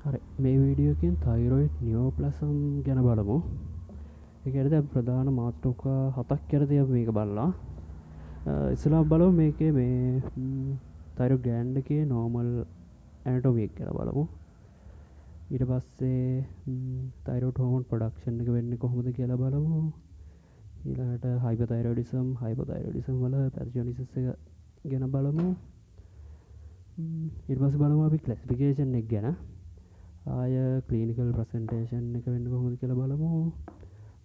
හරි මේ වීඩියෝ එකෙන් තයිරොයිඩ් නියෝප්ලාසම් ගැන බලමු. ඒ කියන්නේ දැන් ප්‍රධාන මාතෘකා හතක් යටතේ අපි මේක බලලා. ඉස්සෙල්ලා බලමු මේකේ මේ තයිරොයිඩ් ග්ලෑන්ඩ් එකේ නෝමල් ඇනටොමි එක ගැන බලමු. ඊට පස්සේ තයිරොයිඩ් හෝමෝන් ප්‍රොඩක්ෂන් එක වෙන්නේ කොහොමද කියලා බලමු. ඊළඟට හයිපර්තයිරොයිඩිසම් හයිපෝතයිරොයිඩිසම් වල පැથොජෙනිසිස් එක ගැන බලමු. ඊට පස්සේ බලමු අපි ක්ලාසිෆිකේෂන් එක ගැන. ආය ක්ලිනිකල් ප්‍රසන්ටේෂන් එක වෙන්න කොහොමද කියලා බලමු.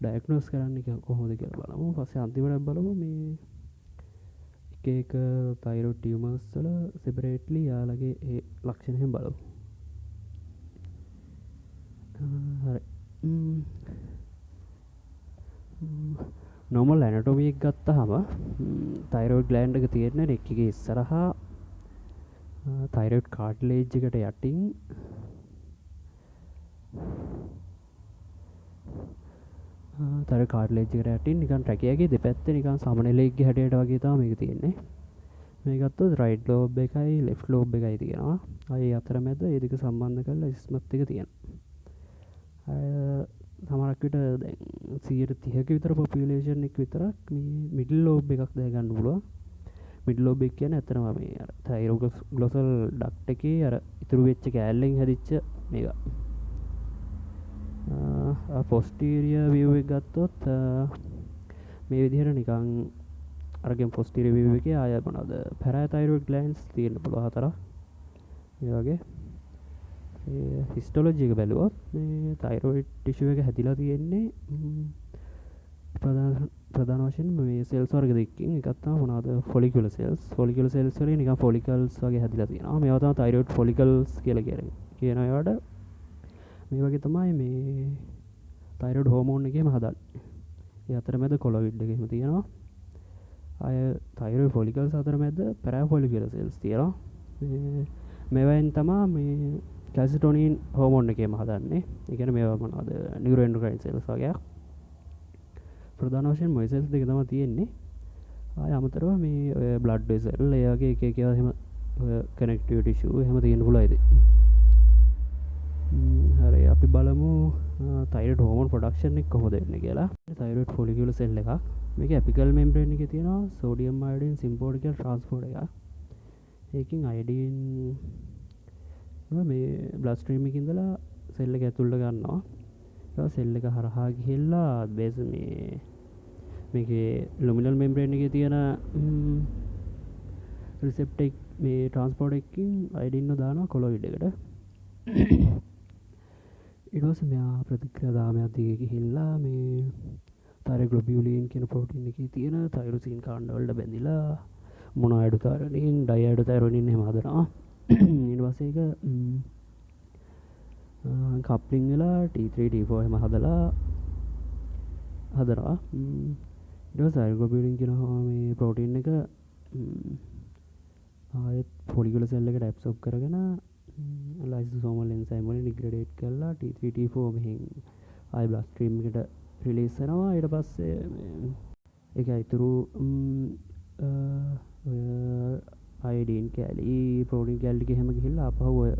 ඩයග්නෝස් කරන්න කොහොමද කියලා බලමු. පස්සේ අන්තිමට බලමු මේ එක එක තයිරොයිඩ් ටියුමර්ස් වල සෙපරේට්ලි යාලගේ ඒ ලක්ෂණ එහෙම බලමු. හරි. නෝමල් ඇනටොමි එක ගත්තාම තයිරොයිඩ් ග්ලෑන්ඩ් එක තියෙන්නේ නෙක් එකේ ඉස්සරහා තයිරොයිඩ් කාර්ටිලේජ් එකට යටින් තර කාර්ටිලේජ් එකට යටින් නිකන් රැකියාගේ දෙපැත්තේ නිකන් සමනලෙක්ගේ හැඩයට වගේ තමයි මේක තියෙන්නේ. මේ ගත්තොත් රයිට් ලෝබ් එකයි ලෙෆ්ට් ලෝබ් එකයි තියෙනවා. අය අතරමැද ඒ දෙක සම්බන්ධ කරලා ඉස්මත් එක තියෙනවා. සමහරක් විට දැන් 130ක විතර පොපියුලේෂන් එක විතරක් මේ මිඩල් ලෝබ් එකක් දැක ගන්න පුළුවන්. මිඩල් ලෝබ් එක කියන්නේ ඇත්තටම මේ අර තයිරෝග්ලොසල් ඩක්ට් එකේ අර ඉතුරු වෙච්ච කෑල්ලෙන් හැදිච්ච මේක. පොස්ටීරියර් view එක ගත්තොත් මේ විදිහට නිකන් අරගෙන පොස්ටීරියර් view එකේ ආය මොනවද පැරාතයිරොයිඩ් ග්ලෑන්ඩ්ස් තියෙන්න පුළුවන් හතරක්. මේ වගේ හිස්ටොලොජි එක බැලුවොත් මේ තයිරොයිඩ් ටිෂු එක හැදිලා තියෙන්නේ ප්‍රධාන වශයෙන් මේ සෙල්ස් වර්ග දෙකකින්. එකක් තමයි මොනවද ෆොලිකියුලර් සෙල්ස්. ෆොලිකියුලර් සෙල්ස් වලින් නිකන් ෆොලිකල්ස් වගේ හැදිලා තියෙනවා. මේවා තමයි තයිරොයිඩ් ෆොලිකල්ස් කියලා කියන ඒවාට මේ වගේ තමයි මේ තයිරොයිඩ් හෝමෝන් එකේම හදන්නේ. ඒ අතරමැද කොලොයිඩ් එකේම තියෙනවා. අය තයිරොයිඩ් ෆොලිකල්ස් අතරමැද පැරාෆොලිකියුලර් සෙල්ස් තියෙනවා. මේවෙන් තමයි මේ කැල්සිටොනින් හෝමෝන් එකේම හදන්නේ. ඒ කියන්නේ මේවා මොනවද නියුරෝඑන්ඩොක්‍රයින් සෙල්ස් වගේ. ප්‍රධාන වශයෙන් මේ සෙල්ස් දෙක තමයි තියෙන්නේ. ආය අමතරව මේ ඔය බ්ලඩ් වෙසල් ඒ වගේ එක එක ඒවා එහෙම කනෙක්ටිව් ටිෂු එහෙම තියෙන්න පුළුවන් ඉතින්. හරි අපි බලමු තයිරොයිඩ් හෝමෝන් ප්‍රොඩක්ෂන් එක කොහොමද වෙන්නේ කියලා. තයිරොයිඩ් ෆොලිකියුලර් සෙල් එකක්. මේක ඇපිකල් මෙම්බ්‍රේන් එකේ තියෙනවා සෝඩියම් අයඩින් සිම්පෝර්ට් කියලා ට්‍රාන්ස්පෝර්ට් එකක්. ඒකෙන් අයඩින් මේ බ්ලඩ් ස්ට්‍රීම් එකේ ඉඳලා සෙල් එක ඇතුළට ගන්නවා. ඒක සෙල් එක හරහා ගිහිල්ලා බේස් මේකේ ලුමිනල් මෙම්බ්‍රේන් එකේ තියෙන රිසෙප්ටර් මේ ට්‍රාන්ස්පෝර්ට් එකකින් අයඩින් දානවා කොලොයිඩ් එකට. ඊට පස්සේ මෙයා ප්‍රතික්‍රියා දාමයක් දිගේ ගිහිල්ලා මේ තයිරොග්ලොබියුලින් කියන ප්‍රෝටීන් එකේ තියෙන තයිරොසින් කාණ්ඩ වලට බැඳිලා මොනොයිඩ්තයිරොනින් ඩයයිඩ්තයිරොනින් එහෙම හදනවා. ඊට පස්සේ ඒක කප්ලින් වෙලා T3 T4 එහෙම හදලා හදනවා. ඊට පස්සේ තයිරොග්ලොබියුලින් කියන මේ ප්‍රෝටීන් එක ආයෙත් ෆොලිකියුලර් සෙල් එකට ඇබ්සෝබ් කරගෙන ලයිසෝසෝමල් එන්සයිම් වලින් ඩිග්‍රේඩේට් කරලා T3 T4 මෙහෙන් ආයෙ බ්ලඩ් ස්ට්‍රීම් එකට රිලීස් වෙනවා. ඊට පස්සේ ඒක ඉතුරු අයඩින් කැලි ප්‍රෝටීන් කැලි ටික එහෙම ගිහිල්ලා ආපහු ඔය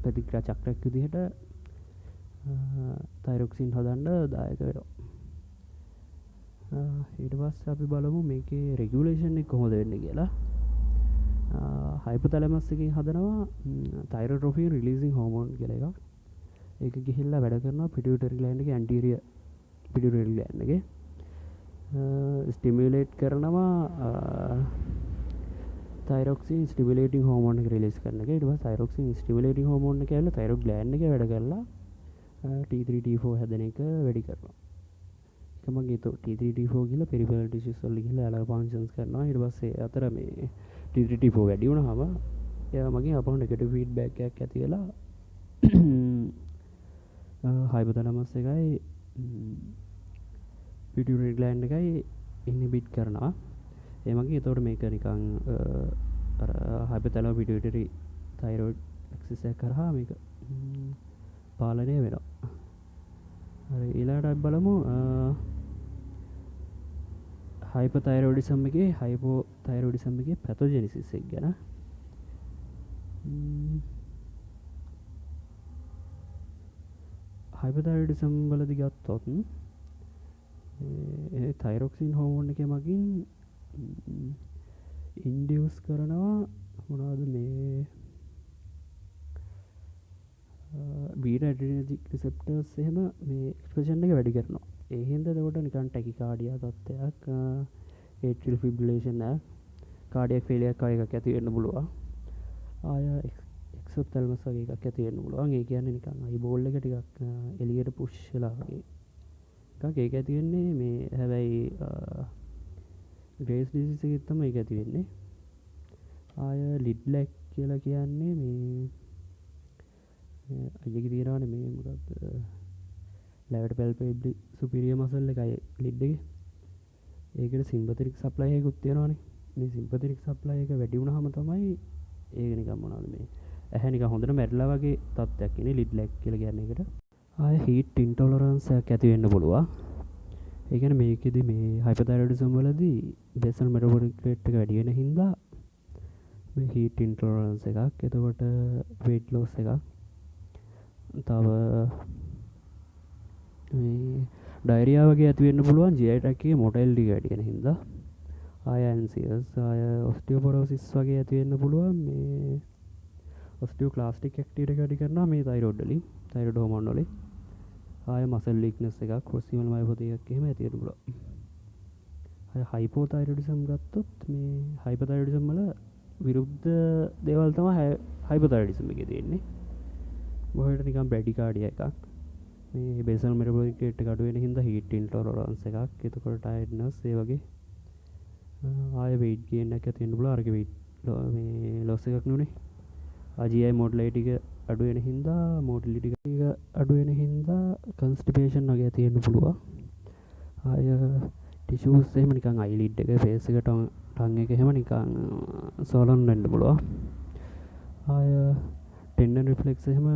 ප්‍රතික්‍රියා චක්‍රයක් විදිහට තයිරොක්සින් හදන්න දායක වෙනවා. ඊට පස්සේ අපි බලමු මේකේ රෙගියුලේෂන් එක කොහොමද වෙන්නේ කියලා. හයිපොතැලමස් එකෙන් හදනවා තයිරොට්‍රොෆින් රිලීසින් හෝමෝන් කියලා එකක්. ඒක ගිහිල්ලා වැඩ කරනවා පිටියුටරි ග්ලෑන්ඩ් එකේ ඇන්ටීරියර් පිටියුටරි ග්ලෑන්ඩ් එකේ. ස්ටිමියුලේට් කරනවා තයිරොක්සින් ස්ටිමියුලේටිං හෝමෝන් එක රිලීස් කරන එක. ඊට පස්සේ තයිරොක්සින් ස්ටිමියුලේටිං හෝමෝන් එක ඇවිල්ලා තයිරොයිඩ් ග්ලෑන්ඩ් එකේ වැඩ කරලා T3 T4 හැදෙන එක වැඩි කරනවා. ඒක මගේ T3 T4 කියලා පෙරිෆරල් ටිෂුස් වල ගිහිල්ලා යාලා ෆන්ක්ෂන්ස් කරනවා. ඊට පස්සේ අතර මේ T3 T4 වැඩි වුණාම එයා මගෙන් අපහු නෙගටිව් ෆීඩ්බැක් එකක් ඇති වෙලා හයිපොතැලමස් එකයි පිටියුටරි ග්ලෑන්ඩ් එකයි ඉන්හිබිට් කරනවා. ඒ මගේ එතකොට මේක නිකන් අර හයිපොතැලමස් පිටියුටරි තයිරොයිඩ් ඇක්සිස් එක කරහා මේක පාලනය වෙනවා. හරි ඊළඟට අපි බලමු හයිපර්තයිරොයිඩිසම් එකේ හයිපෝතයිරොයිඩිසම් එකේ පැතොජෙනිසිස් එක ගැන. හයිපොතයිරොයිඩිසම් වලදී ගත්තොත් ඒ තයිරොක්සින් හෝමෝන් එක මගින් ඉන්ඩියුස් කරනවා මොනවද මේ බීට ඇඩ්‍රිනර්ජික් රිසෙප්ටර්ස් එහෙම මේ එක්ස්ප්‍රෙෂන් එක වැඩි කරනවා. ඒ හින්දා එතකොට නිකන් ටැකිකාඩියා තත්ත්වයක් ඒට්‍රියල් ෆිබ්‍රිලේෂන් එක කාඩියක් ෆේලියර් එකක් ඇති වෙන්න පුළුවන්. ආය එක්සොප්තැල්මස් වගේ එකක් ඇති වෙන්න පුළුවන්. ඒ කියන්නේ නිකන් අයිබෝල් එක ටිකක් එළියට පුෂ් වෙලා වගේ එකක්. ඒක ඇති වෙන්නේ මේ හැබැයි ග්‍රේස් ඩිසීස් එකෙත් තමයි ඒක ඇති වෙන්නේ. ආය ලිඩ් ලැග් කියලා කියන්නේ මේ අයියගේ තියෙනවානේ මේ මොකක්ද ලැවට පැල්පේබ්ලි සුපිරියර් මසල් එකයි ලිඩ් එකේ. ඒකට සිම්පතෙටික් සප්ලයි එකකුත් තියෙනවානේ. මේ සිම්පතෙටික් සප්ලයි එක වැඩි වුණාම තමයි ඒක නිකන් මොනවද මේ ඇහැ නිකන් හොඳට මැරිලා වගේ තත්ත්වයක් ඉන්නේ ලිඩ් ලැග් කියලා කියන්නේ ඒකට. ආය හීට් ඉන්ටොලරන්ස් එකක් ඇති වෙන්න පුළුවන්. ඒ කියන්නේ මේකෙදි මේ හයිපොතයිරොයිඩිසම් වලදී බේසල් මෙටබොලික් රේට් එක වැඩි වෙන හින්දා මේ හීට් ඉන්ටොලරන්ස් එකක් එතකොට weight loss එකක් තව මේ ඩයරියා වගේ ඇති වෙන්න පුළුවන් GI tract එකේ මොටැලිටි වැඩි වෙන හින්දා. ආය ඇන්සියස් ආය ඔස්ටියෝපොරෝසිස් වගේ ඇති වෙන්න පුළුවන් මේ ඔස්ටියෝක්ලාස්ටික් ඇක්ටිවිටි එක වැඩි කරනවා මේ තයිරොයිඩ් වලින් තයිරොයිඩ් හෝමෝන් වලින්. ආය මසල් වීක්නස් එකක් ප්‍රොක්සිමල් මයොපැති එකක් එහෙම ඇති වෙන්න පුළුවන්. ආය හයිපෝතයිරොයිඩිසම් ගත්තොත් මේ හයිපොතයිරොයිඩිසම් වල විරුද්ධ දේවල් තමයි හයිපොතයිරොයිඩිසම් එකේ තියෙන්නේ. බොහෝට නිකන් බ්‍රැඩිකාඩියා එකක්. මේ බේසල් මෙටබොලික් රේට් එක අඩු වෙන හින්දා හීට් ඉන්ටොලරන්ස් එකක්. එතකොට ටයර්ඩ්නස් ඒ වගේ ආය weight gain එකක් ඇති වෙන්න පුළුවන්. අරගේ weight මේ loss එකක් නුනේ. GI motility එක අඩු වෙන හින්දා motility එක අඩු වෙන හින්දා constipation වගේ ඇති වෙන්න පුළුවන්. ආය tissues එහෙම නිකන් eyelid එක face එක tongue එක එහෙම නිකන් swollen වෙන්න පුළුවන්. ආය tendon reflex එහෙම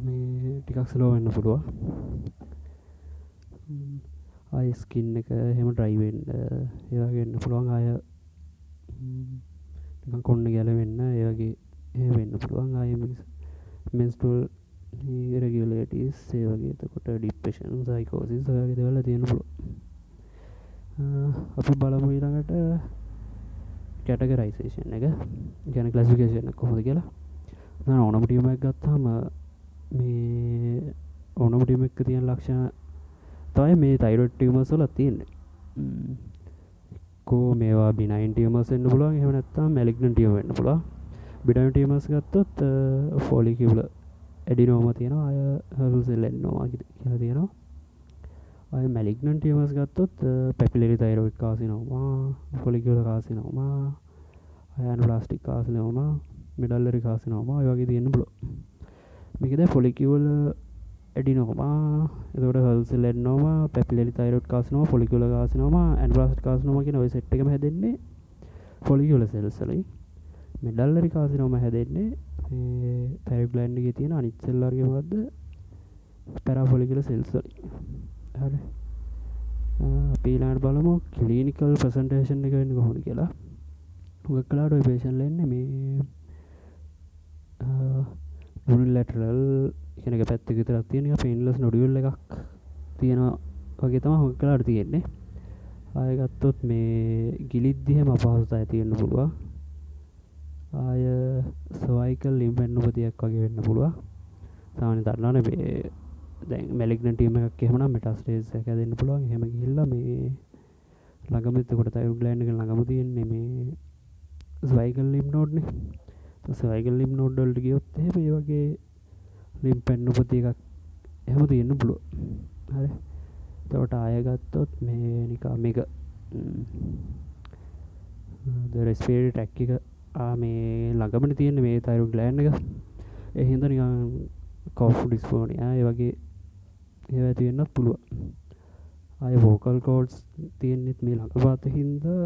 මේ ටිකක් ස්ලෝ වෙන්න පුළුවන්. ආය ස්කින් එක එහෙම ඩ්‍රයි වෙන්න ඒ වගේ වෙන්න පුළුවන්. ආය නිකන් කොන්න ගැලවෙන්න ඒ වගේ එහෙම වෙන්න පුළුවන්. ආය menstrual irregularities ඒ වගේ එතකොට depression psychosis ඔය වගේ දේවල් තියෙන්න පුළුවන්. අපි බලමු ඊළඟට categorization එක. කියන්නේ classification එක කොහොමද කියලා. දැන් ඕනම ටියුමර් එකක් ගත්තාම මේ ඕනම ටියුමර් එකක තියෙන ලක්ෂණ තමයි මේ තයිරොයිඩ් ටියුමර්ස් වල තියෙන්නේ. කෝ මේවා benign ටියුමර්ස් වෙන්න පුළුවන්. එහෙම නැත්නම් malignant ටියුමර් වෙන්න පුළුවන්. benign ටියුමර්ස් ගත්තොත් follicular adenoma තියෙනවා. ආය Hurl cell adenoma කියලා තියෙනවා. ආය malignant tumors ගත්තොත් papillary thyroid carcinoma, follicular carcinoma, anaplastic carcinoma, medullary carcinoma ඔය වගේ තියෙන්න පුළුවන්. මේකද follicular adenoma, එතකොට Hurl cell adenoma, papillary thyroid carcinoma, follicular carcinoma, anaplastic carcinoma කියන ඔය සෙට් එකම හැදෙන්නේ follicular cells වලින්. medullary carcinoma හැදෙන්නේ මේ thyroid gland එකේ තියෙන අනිත් cell වර්ගය මොකද්ද? parafollicular cells වලින්. හරි. අපි ඊළඟට බලමු clinical presentation එක වෙන්නේ කොහොමද කියලා. හුඟක් කලාවට ඔය patient ලා එන්නේ මේ unilateral කියන එක පැත්තක විතරක් තියෙන එක painless nodule එකක් තියෙනවා වගේ තමයි හුඟක් කලාවට තියෙන්නේ. ආයෙ ගත්තොත් මේ ගිලිද්දි හැම අපහසුතාවය තියෙන්න පුළුවන්. ආය cervical lymphadenopathy එකක් වගේ වෙන්න පුළුවන්. සාමාන්‍යයෙන් දන්නවනේ මේ දැන් malignant tumor එකක් එහෙම නම් metastasis එකක් හැදෙන්න පුළුවන්. එහෙම ගිහිල්ලා මේ ළඟම එතකොට thyroid gland එක ළඟම තියෙන්නේ මේ cervical lymph node නේ. તો cervical lymph node වලට ගියොත් එහෙම ඒ වගේ lymphadenopathy එකක් එහෙම තියෙන්න පුළුවන්. හරි. එතකොට ආය ගත්තොත් මේ නිකන් මේක the respiratory tract එක මේ ළඟමනේ තියෙන්නේ මේ thyroid gland එක. ඒ හින්දා නිකන් cough dysphonia ඒ වගේ ඒවා ඇති වෙන්නත් පුළුවන්. ආය vocal cords තියෙන්නෙත් මේ ළඟපාත හින්දා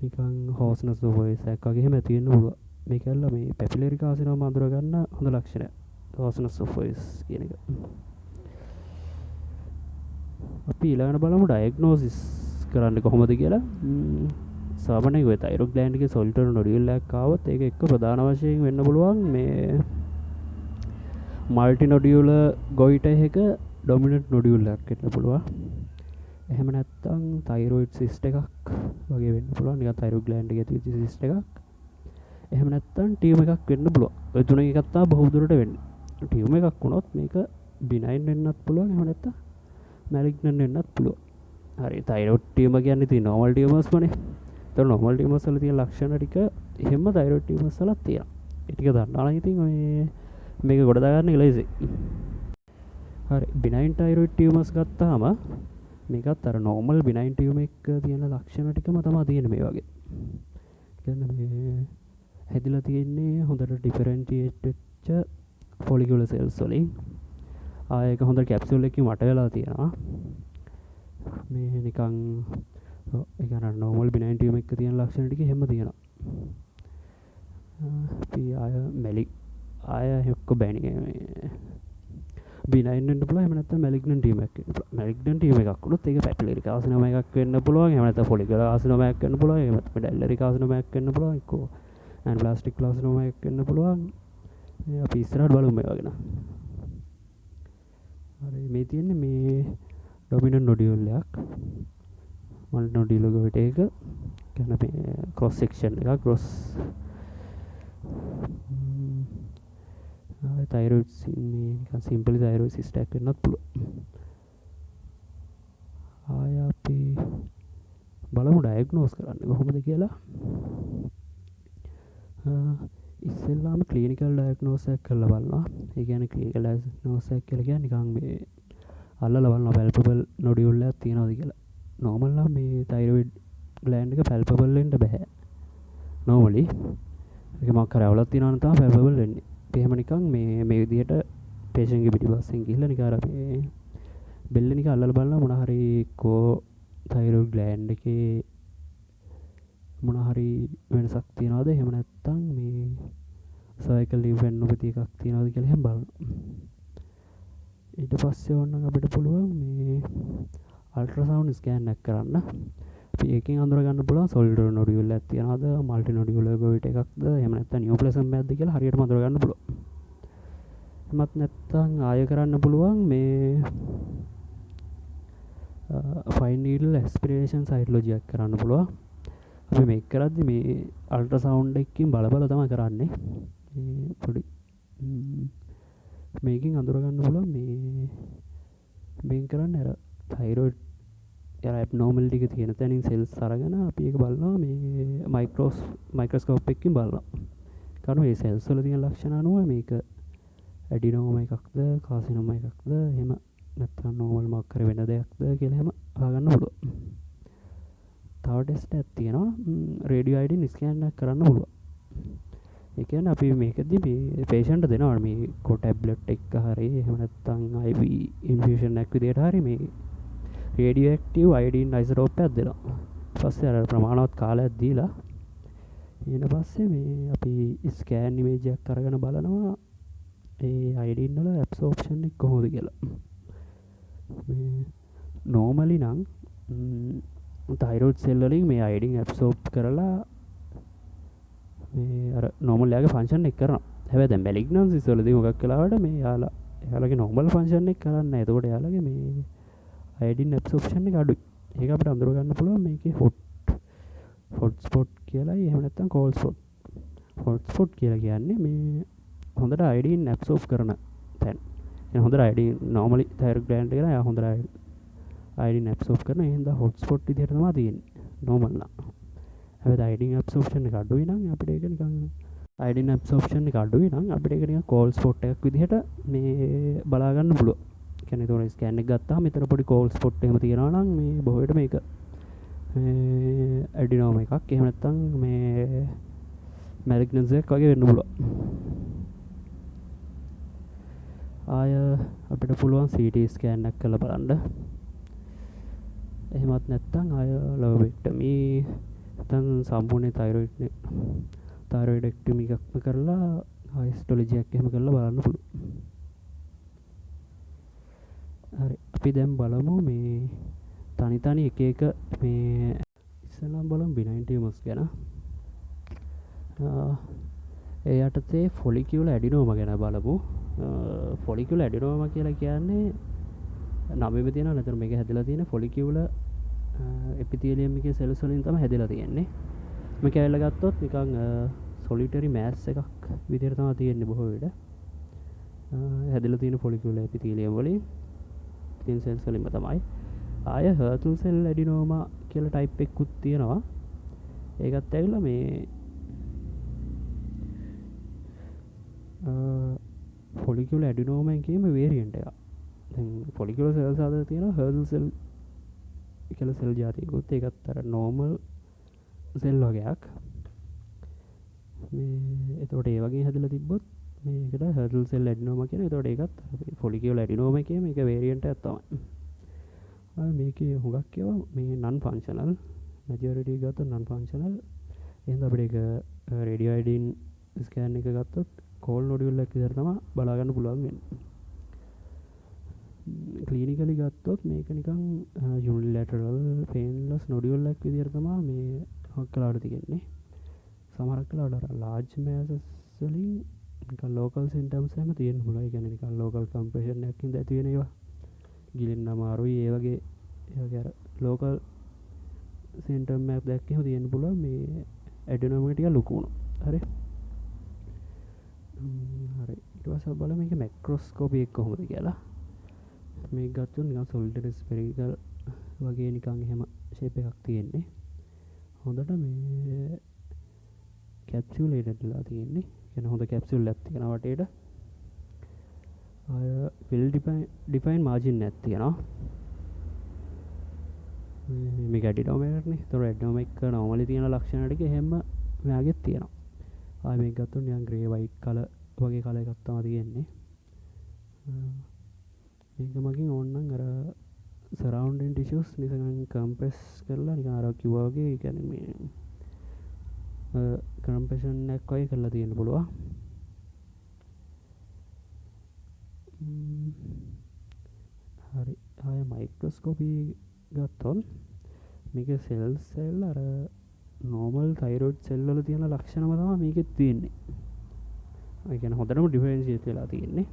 නිකන් hoarseness of voice එකක් වගේ එහෙම ඇති වෙන්න පුළුවන්. මේක ඇල්ල මේ papillary carcinoma අඳුර ගන්න හොඳ ලක්ෂණයක්. hoarseness of voice කියන එක. අපි ඊළඟට බලමු diagnosis කරන්න කොහොමද කියලා. සාමාන්‍යයෙන් ඔය thyroid gland එකේ solitary nodule එකක් ආවොත් ඒක එක්ක ප්‍රධාන වශයෙන් වෙන්න පුළුවන් මේ මල්ටි නොඩියුල ගොයිට එක ඩොමිනට් නොඩියුල්ලක් එන්න පුළුවන්. එහෙම නැත්තම් තයිරොයිඩ් සිස්ට් එකක් වගේ වෙන්න පුළුවන්. නිකන් තයිරොයිඩ් ග්ලෑන්ඩ් එකේ තියෙන සිස්ට් එකක්. එහෙම නැත්තම් ටියුම එකක් වෙන්න පුළුවන්. ඔය තුනෙන් එකක් තමයි බොහෝ දුරට වෙන්නේ. ටියුම එකක් වුණොත් මේක බිනයින් වෙන්නත් පුළුවන්. එහෙම නැත්තම් මැලිග්නන්ට් වෙන්නත් පුළුවන්. හරි තයිරොයිඩ් ටියුම කියන්නේ තියෙන නෝමල් ටියුමර්ස් වනේ. ඒතර නෝමල් ටියුමර්ස් වල තියෙන ලක්ෂණ ටික එහෙම තයිරොයිඩ් ටියුමර්ස් වලත් තියෙනවා. ඒ ටික දන්නවා නම් ඉතින් ඔය මේක ගොඩ දාගන්න ඉලයිසි. හරි බිනයින් තයිරොයිඩ් ටියුමර්ස් ගත්තාම මේකත් අර නෝමල් බිනයින් ටියුම එක තියෙන ලක්ෂණ ටිකම තමයි තියෙන්නේ මේ වගේ. කියන්නේ මේ හැදිලා තියෙන්නේ හොඳට ඩිෆරෙන්ටියේට් වෙච්ච ෆොලිකියුලර් සෙල්ස් වලින්. ඒක හොඳ කැප්සියුල් එකකින් වට වෙලා තියෙනවා. මේ නිකන් ඒ කියන්නේ නෝමල් බිනයින් ටියුම එක තියෙන ලක්ෂණ ටික හැම තියෙනවා. අපි ආය එක්ක බැණි බිනයින් වෙන්න පුළුවන්. එහෙම නැත්නම් මැලිග්නන්ට් ටියුම එකක් වෙන්න පුළුවන්. මැලිග්නන්ට් ටියුම එකක් වුණොත් ඒක පැපිලරි කාසිනෝම එකක් වෙන්න පුළුවන්. එහෙම නැත්නම් ෆොලිකුලර් කාසිනෝම එකක් වෙන්න පුළුවන්. එහෙම නැත්නම් මෙඩැල්ලරි කාසිනෝම එකක් වෙන්න පුළුවන්. එක්කෝ ඇන්ප්ලාස්ටික් කාසිනෝම එකක් වෙන්න පුළුවන්. මේ අපි ඉස්සරහට බලමු මේ වගේ නා. හරි මේ තියෙන්නේ මේ ඩොමිනන්ට් නොඩියුල් එකක්. මල් නොඩියුල් ගොයිට එක කියන්නේ මේ ක්‍රොස් සෙක්ෂන් එකක් ක්‍රොස් තයිරොයිඩ් මේ නිකන් සිම්පලි තයිරොයිඩ් සිස්ට් එකක් වෙන්නත් පුළුවන්. ආය අපි බලමු ඩයග්නෝස් කරන්නේ කොහොමද කියලා. ඉස්සෙල්ලාම ක්ලිනිකල් ඩයග්නෝස් එකක් කරලා බලනවා. ඒ කියන්නේ ක්ලිනිකල් ඩයග්නෝස් එකක් කියලා කියන්නේ නිකන් මේ අල්ලලා බලනවා පැල්පබල් නොඩියුල් එකක් තියෙනවද කියලා. නෝමල් නම් මේ තයිරොයිඩ් ග්ලෑන්ඩ් එක පැල්පබල් වෙන්න බෑ. නෝමලි ඒක මොකක් කරා අවුලක් තියෙනවා නම් තමයි පැල්පබල් වෙන්නේ. එහෙම නිකන් මේ විදිහට පේෂන්ට්ගේ පිටිපස්සෙන් ගිහිල්ලා නිකන් අර මේ බෙල්ල නිකන් අල්ලලා බලනවා මොන හරි කෝ තයිරොයිඩ් ග්ලෑන්ඩ් එකේ මොන හරි වෙනසක් තියනවද එහෙම නැත්නම් මේ සර්කල් ලිම්ෆෙනොපැති එකක් තියනවද කියලා එහෙම බලනවා. ඊට පස්සේ ඕනනම් අපිට පුළුවන් මේ අල්ට්‍රාසවුන්ඩ් ස්කෑන් එකක් කරන්න. අපි ඒකෙන් අඳුර ගන්න පුළුවන් සොලිඩ් නොඩියුල් එකක් තියනවද මල්ටි නොඩියුලර් ගොයිට් එකක්ද එහෙම නැත්නම් නියුප්ලැසම් එකක්ද කියලා හරියටම අඳුර ගන්න පුළුවන්. එමත් නැත්නම් ආය කරන්න පුළුවන් මේ ෆයින් නීඩල් ඇස්පිරේෂන් සයිටොලොජි එකක් කරන්න පුළුවන්. අපි මේක කරද්දි මේ අල්ට්‍රාසවුන්ඩ් එකකින් බල තමයි කරන්නේ. මේ පොඩි මේකෙන් අඳුර ගන්න පුළුවන් මේක කරන්නේ අර තයිරොයිඩ් එර ඇබ්නෝමල් ටික තියෙන තැනින් සෙල්ස් අරගෙන අපි ඒක බලනවා මේ මයික්‍රොස්කෝප් එකකින් බලනවා. කරන මේ සෙල්ස් වල තියෙන ලක්ෂණ අනුව මේක ඇඩිනෝම එකක්ද කාසිනෝම එකක්ද එහෙම නැත්නම් නෝමල් මොකක් කර වෙන දෙයක්ද කියලා එහෙම අහගන්න පුළුවන්. තව ටෙස්ට් එකක් තියෙනවා රේඩියෝ අයඩින් ස්කෑන් එකක් කරන්න පුළුවන්. ඒ කියන්නේ අපි මේකදී මේ පේෂන්ට් දෙනවා මේ කො ටැබ්ලට් එක හරි එහෙම නැත්නම් IV ඉන්ෆියුෂන් එකක් විදියට හරි මේ රේඩියෝ ඇක්ටිව් අයඩින් අයිසොටෝප් එකක් දෙනවා. ඊපස්සේ අර ප්‍රමාණවත් කාලයක් දීලා ඊට පස්සේ මේ අපි ස්කෑන් ඉමේජ් එකක් අරගෙන බලනවා ඒ අයඩින් වල ඇබ්සෝප්ෂන් එක කොහොමද කියලා. මේ නෝමලි නම් තයිරොයිඩ් සෙල් වලින් මේ අයඩින් ඇබ්සෝප් කරලා මේ අර නෝමල් එයාගේ ෆන්ක්ෂන් එක කරනවා. හැබැයි දැන් මැලිග්නන්සිස් වලදී මොකක් කළාට මේ එයාලගේ නෝමල් ෆන්ක්ෂන් එක කරන්නේ නැහැ. එතකොට එයාලගේ මේ අයඩින් ඇබ්සෝප්ෂන් එක අඩුයි. ඒක අපිට අඳුර ගන්න පුළුවන් මේකේ හොට් ස්පොට් කියලායි එහෙම නැත්නම් කෝල්ඩ් ස්පොට්. හොට් ස්පොට් කියලා කියන්නේ මේ හොඳට අයඩින් ඇබ්සෝප් කරන තැන. එන හොඳට අයඩින් නෝමලි තයිරොයිඩ් ග්ලෑන්ඩ් එක යා හොඳට අයඩින් ඇබ්සෝප් කරන ඒ හින්දා හොට් ස්පොට් විදිහට තමයි තියෙන්නේ. නෝමල් නම්. හැබැයි අයඩින් ඇබ්සෝප්ෂන් එක අඩුයි නම් අපිට ඒක නිකන් අයඩින් ඇබ්සෝප්ෂන් එක අඩුයි නම් අපිට ඒක නිකන් කෝල්ඩ් ස්පොට් එකක් විදිහට මේ බලා ගන්න පුළුවන්. කියන්නේ ඒතකොට ස්කෑන් එක ගත්තාම මෙතන පොඩි කෝල්ඩ් ස්පොට් එහෙම තියෙනවා නම් මේ බොහෝ විට මේක ඇඩිනෝම එකක් එහෙම නැත්නම් මේ මැලිග්නන්ස් එකක් වගේ වෙන්න පුළුවන්. ආය අපිට පුළුවන් CT ස්කෑන් එකක් කරලා බලන්න. එහෙමත් නැත්නම් ආය ලොබෙක්ටමි නැත්නම් සම්පූර්ණ තයිරොයිඩෙක්ටමි එකක්ම කරලා ආය හිස්ටොලොජි එකක් එහෙම කරලා බලන්න පුළුවන්. හරි අපි දැන් බලමු මේ තනි එක එක මේ ඉස්සෙල්ලාම බලමු බිනයින් ටියුමර්ස් ගැන. ඒ යටතේ ෆොලිකියුල ඇඩිනෝම ගැන බලපු. ෆොලිකියුල ඇඩිනෝම කියලා කියන්නේ නමෙම තියෙන නැතර මේක හැදලා තියෙන ෆොලිකියුල එපිතිලියම් එකේ සෙල්ස් වලින් තමයි හැදලා තියෙන්නේ. මේක ඇවිල්ලා ගත්තොත් නිකන් සොලිටරි මෑස් එකක් විදිහට තමයි තියෙන්නේ බොහෝ විට. හැදලා තියෙන ෆොලිකියුල එපිතිලියම් වලින් තින් සෙල්ස් වලින්ම තමයි. ආය හර්ටල් සෙල් ඇඩිනෝමා කියලා ටයිප් එකකුත් තියෙනවා. ඒකත් ඇවිල්ලා මේ ෆොලිකියුල ඇඩිනෝම එකේම වේරියන්ට් එකක්. දැන් ෆොලිකියුල සෙල්ස් අතර තියෙනවා හර්ටල් සෙල් කියලා සෙල් ජාතියකුත්. ඒකත් අර නෝමල් සෙල් වගේක්. මේ එතකොට ඒ වගේ හැදලා තිබ්බොත් මේකට හර්ටල් සෙල් ඇඩිනෝමා කියන. එතකොට ඒකත් ෆොලිකියුල ඇඩිනෝම එකේම එක වේරියන්ට් එකක් තමයි. මේකේ හුඟක් ඒවා මේ නන් ෆන්ක්ෂනල් මැජොරිටි ගත්තොත් නන් ෆන්ක්ෂනල්. එහෙනම් අපිට ඒක රේඩියෝ අයඩින් ස්කෑන් එක ගත්තොත් කෝල් නොඩියුල් එකක් විතර තමයි බලා ගන්න පුළුවන් වෙන්නේ. ක්ලිනිකලි ගත්තොත් මේක නිකන් යුනිලැටරල් පේන්ලස් නොඩියුල් එකක් විදිහට තමයි මේ හොක්කලාට තියෙන්නේ. සමහරක් වෙලාවට අර ලාර්ජ් මෑසස් වලින් නිකන් ලෝකල් සිම්ප්ටම්ස් එහෙම තියෙන්න පුළුවන්. ඒ කියන්නේ නිකන් ලෝකල් කම්ප්‍රෙෂන් එකකින් ඇති වෙන ඒවා. ගිලින්න අමාරුයි ඒ වගේ අර ලෝකල් සිම්ප්ටම් එකක් දැක්කම තියෙන්න පුළුවන් මේ ඇඩිනෝම එක ටිකක් ලොකු වුණා. හරි. හරි. ඊට පස්සේ බලමු මේක මැක්‍රොස්කෝපි එක කොහොමද කියලා. මේක ගත්තොත් නිකන් සොලිඩරි ස්පෙරිකල් වගේ නිකන් එහෙම ෂේප් එකක් තියෙන්නේ. හොඳට මේ කැප්සියුලේටඩ්ලා තියෙන්නේ. කියන්නේ හොඳ කැප්සියුල් එකක් තියෙනවා වටේට. අය වෙල් ඩිෆයින් මාජින් එකක් තියෙනවා. මේක ඇඩිනෝම එකක්නේ. ඒතර ඇඩිනෝම එක නෝමලි තියෙන ලක්ෂණ ටික එහෙම මෙයාගෙත් තියෙනවා. ආය මේක ගත්තොත් නිකන් ග්‍රේ වයිට් කලර් වගේ කලර් එකක් තමයි තියෙන්නේ. මේක මගින් ඕනනම් අර සරවුන්ඩින් ටිෂුස් නිකන් කම්ප්‍රෙස් කරලා නිකන් අර කිව්වා වගේ ඒ කියන්නේ මේ කම්ප්‍රෙෂන් එකක් වගේ කරලා තියෙන්න පුළුවන්. හරි. ආය මයික්‍රොස්කෝපි ගත්තොත් මේක සෙල් අර නෝමල් තයිරොයිඩ් සෙල් වල තියෙන ලක්ෂණම තමයි මේකෙත් තියෙන්නේ. ඒ කියන්නේ හොඳටම ඩිෆරෙන්ෂিয়েට් වෙලා තියෙන්නේ.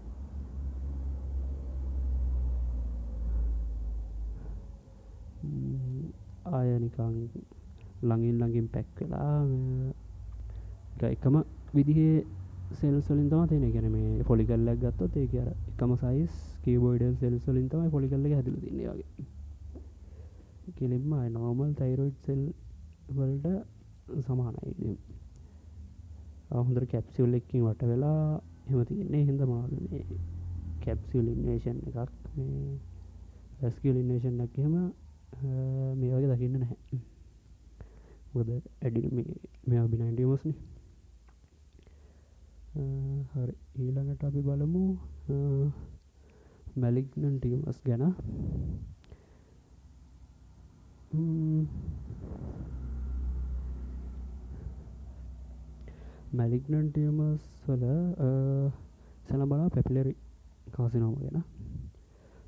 ආය නිකන් ළඟින් පැක් වෙලා එකම විදිහේ සෙල්ස් වලින් තමයි තියෙන්නේ. ඒ කියන්නේ මේ ෆොලිකල් එකක් ගත්තොත් ඒක අර එකම සයිස් කියුබොයිඩල් සෙල්ස් වලින් තමයි ෆොලිකල් එක හැදලා තියෙන්නේ වගේ. කෙලින්ම නෝමල් තයිරොයිඩ් සෙල් වලට සමානයි. ඉතින් හොඳට කැප්සියුල් එකකින් වට වෙලා එහෙම තියෙන්නේ. හින්දා මොනවද මේ කැප්සියුල් ඉන්වේෂන් එකක් මේ වැස්කියුල් ඉන්වේෂන් එකක් එහෙම මේ වගේ දකින්න නැහැ. මොකද ඇඩි මේ බිනයින් ටියුමර්ස් නේ. හරි. ඊළඟට අපි බලමු මැලිග්නන්ට් ටියුමර්ස් ගැන. මැලිග්නන්ට් ටියුමර්ස් වල ඉස්සෙල්ලා බලමු පැපිලරි කාසිනෝම ගැන.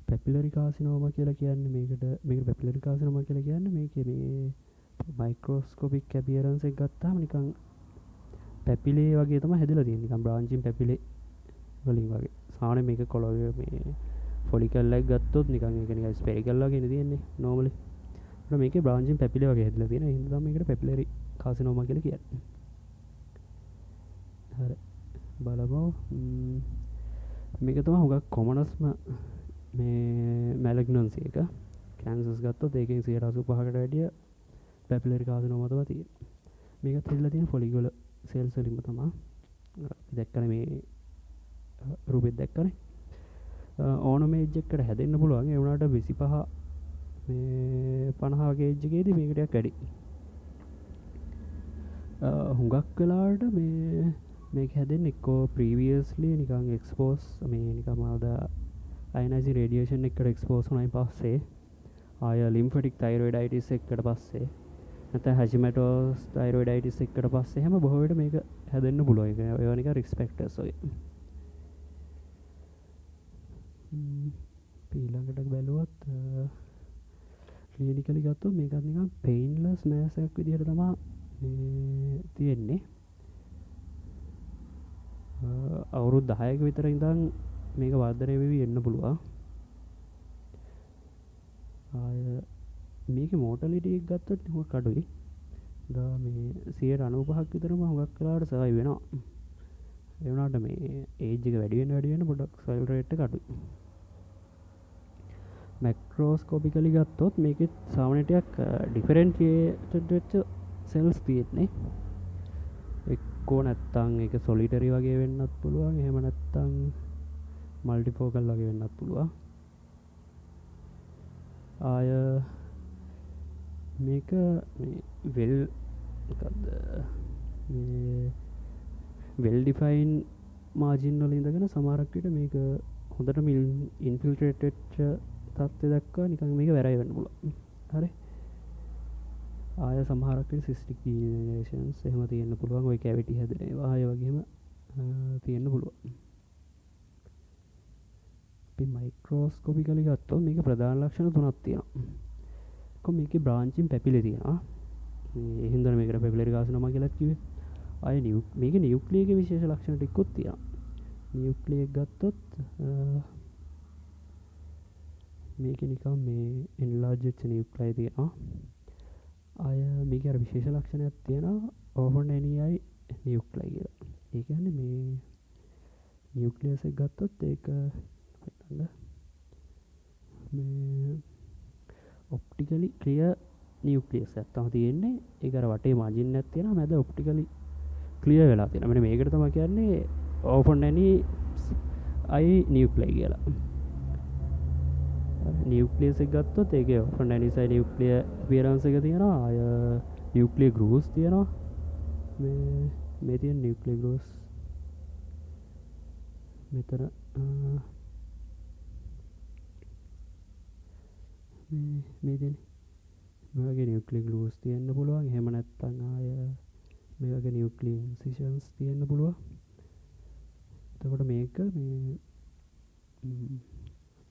පැපිලරි කාසිනෝම කියලා කියන්නේ මේකට පැපිලරි කාසිනෝම කියලා කියන්නේ මේකේ මේ මයික්‍රොස්කෝපික් ඇපියරන්ස් එක ගත්තාම නිකන් පැපිලේ වගේ තමයි හැදලා තියෙන්නේ. නිකන් බ්‍රාන්චින් පැපිලේ වලින් වගේ. සාමාන්‍යයෙන් මේක කොළොවේ මේ ෆොලිකල් එකක් ගත්තොත් නිකන් ඒක නිකන් ස්පෙරිකල් වගේ නේ තියෙන්නේ නෝමලි. ඒත් මේකේ බ්‍රාන්චින් පැපිලේ වගේ හැදලා තියෙනවා. ඒ හින්දා තමයි මේකට පැපිලරි කාසිනෝම කියලා කියන්නේ. හරි. බලමු මේක තමයි හුඟක් කොමනස්ම මේ මැලිග්නන්සි එක. කැන්සර්ස් ගත්තොත් ඒකෙන් 85%කට වැඩිය පැපිලරි කාසිනෝම තමයි තියෙන්නේ. මේකත් හැදලා තියෙන ෆොලිකුලර් සෙල්ස් වලින්ම තමයි. දැක්කනේ මේ රූපෙත් දැක්කනේ. ඕනම ඒජ් එකකට හැදෙන්න පුළුවන්. ඒ වුණාට 25 මේ 50 වගේ ඒජ් එකේදී මේක ටිකක් වැඩි. හුඟක් වෙලාවට මේක හැදෙන්නේ එක්කෝ ප්‍රීවියස්ලි නිකන් එක්ස්පෝස් මේ නිකන් මාද අයනයිසින් රේඩියේෂන් එකකට එක්ස්පෝස් වුණායින් පස්සේ ආය ලිම්ෆැටික් තයිරොයිඩයිටිස් එකකට පස්සේ නැත්නම් හැෂිමැටෝස් තයිරොයිඩයිටිස් එකකට පස්සේ හැම බොහෝ විට මේක හැදෙන්න පුළුවන්. ඒවා නිකන් රිස්ක් ෆැක්ටර්ස් වගේ. ඊළඟට බැලුවොත් ක්ලිනිකලි ගත්තොත් මේකත් නිකන් පේන්ලස් මෑස් එකක් විදිහට තමයි තියෙන්නේ. අවුරුදු 10ක විතර ඉඳන් මේක වර්ධනය වෙවි එන්න පුළුවන්. ආය මේකේ මෝටලිටි එක ගත්තොත් ටිකක් අඩුයි. දා මේ 95ක් විතරම හුඟක් වෙලාවට සර්වයිව් වෙනවා. ඒ වුණාට මේ ඒජ් එක වැඩි වෙන පොඩක් සර්වයිවල් රේට් එක අඩුයි. මැක්‍රෝස්කෝපිකලි ගත්තොත් මේකෙත් සාමාන්‍යයෙන් ටිකක් ඩිෆරෙන්ෂියේටඩ් වෙච්ච සෙල්ස් තියෙන්නේ. එක්කෝ නැත්තම් ඒක සොලිටරි වගේ වෙන්නත් පුළුවන්. එහෙම නැත්තම් මල්ටිෆෝකල් වගේ වෙන්නත් පුළුවන්. ආය මේක මේ වෙල් මොකද්ද මේ වෙල් ඩිෆයින් මාජින් වල ඉඳගෙන සමහරක් විට මේක හොඳටම ඉන්ෆිල්ට්‍රේට් වෙච්ච තත්ත්වය දක්වා නිකන් මේක වැරයි වෙන්න පුළුවන්. හරි. ආය සමහරක් විට සිස්ටික් ඩිජෙනරේෂන්ස් එහෙම තියෙන්න පුළුවන්. ওই කැවිටි හැදෙන ඒවා ආය වගේම තියෙන්න පුළුවන්. අපි මයික්‍රෝස්කෝපිකලි ගත්තොත් මේක ප්‍රධාන ලක්ෂණ තුනක් තියෙනවා. මේකේ බ්‍රාන්චින් පැපිලි තියෙනවා. මේ හින්දා මේකට පැපිලරි කාසිනෝමා කියලා කිව්වේ. ආය මේකේ නියුක්ලියගේ විශේෂ ලක්ෂණ ටිකකුත් තියෙනවා. නියුක්ලිය ගත්තොත් මේකේ නිකන් මේ එන්ලාර්ජ් වෙච්ච නියුක්ලයි තියෙනවා. ආය මේකේ අර විශේෂ ලක්ෂණයක් තියෙනවා ඕෆන් ඇනියයි නියුක්ලයි කියලා. ඒ කියන්නේ මේ නියුක්ලියස් එක ගත්තොත් ඒක මේ ඔප්ටිකලි ක්ලියර් නියුක්ලියස් එකක් තමයි තියෙන්නේ. ඒක අර වටේ මාජින් එකක් තියෙනවා. මැද ඔප්ටිකලි ක්ලියර් වෙලා තියෙනවා. මෙන්න මේකට තමයි කියන්නේ ඕපන් ඇනි අයි නියුක්ලයි කියලා. නියුක්ලියස් එක ගත්තොත් ඒකේ ඕපන් ඇනි සයි නියුක්ලියර් අපියරන්ස් එක තියෙනවා. අය නියුක්ලියර් ගෲව්ස් තියෙනවා. මේ තියෙන නියුක්ලියර් ගෲව්ස් මෙතන මේ තියෙන මේ වගේ නියුක්ලියර් ගෲව්ස් තියෙන්න පුළුවන්. එහෙම නැත්නම් ආය මේ වගේ නියුක්ලියර් ඉන්සිෂන්ස් තියෙන්න පුළුවන්. එතකොට මේක මේ